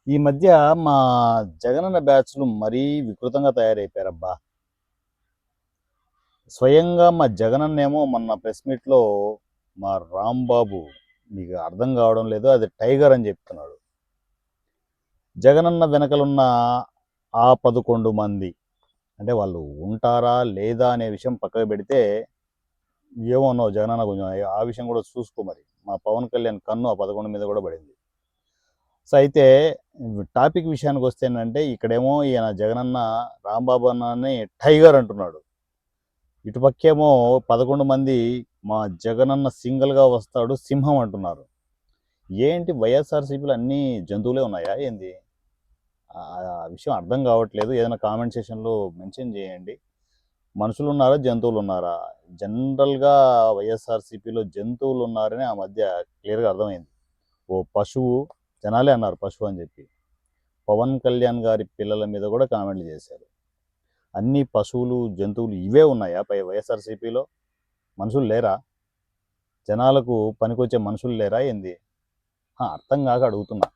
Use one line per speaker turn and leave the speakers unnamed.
ఈ మధ్య మా జగనన్న బ్యాచ్‌లు మరీ వికృతంగా తయారైపోయారబ్బా! స్వయంగా మా జగనన్నేమో మొన్న ప్రెస్ మీట్‌లో మా రాంబాబు "నీకు అర్థం కావడం లేదు. అది టైగర్" అని చెప్తున్నాడు. జగనన్న వెనకలున్న ఆ 11 మంది అంటే వాళ్ళు ఉంటారా? లేదా? అనే విషయం పక్కకు పెడితే ఏమన్నావు జగనన్న కొంచెం ఆ విషయం కూడా చూసుకో మరి. మా పవన్ కళ్యాణ్ కన్ను ఆ 11 మీద కూడా పడింది. సో, అయితే టాపిక్ విషయానికొస్తే ఏంటంటే ఇక్కడేమో ఈయన జగనన్న రాంబాబు అన్నని టైగర్ అంటున్నాడు. ఇటుపక్కేమో 11 మంది మా జగనన్న సింగిల్‌గా వస్తాడు సింహం అంటున్నారు. ఏంటి వైఎస్ఆర్‌సీపీలో అన్నీ జంతువులే ఉన్నాయా ఏంది? ఆ విషయం అర్థం కావట్లేదు. ఏదైనా కామెంట్ సెక్షన్‌లో మెన్షన్ చేయండి. మనుషులున్నారా? జంతువులున్నారా? జనరల్‌గా వైఎస్ఆర్‌సీపీలో జంతువులున్నారని ఆ మధ్య క్లియర్‌గా అర్థమైంది. ఓ పశువు జనాలే అన్నారు పశువు అని చెప్పి. పవన్ కళ్యాణ్ గారి పిల్లల మీద కూడా కామెంట్లు చేశారు. అన్ని పశువులు, జంతువులు ఇవే ఉన్నాయా వైఎస్ఆర్‌సీపీలో? మనుషులు లేరా? జనాలకు పనికొచ్చే మనుషులు లేరా ఏంది? అర్థం కాక అడుగుతున్నా.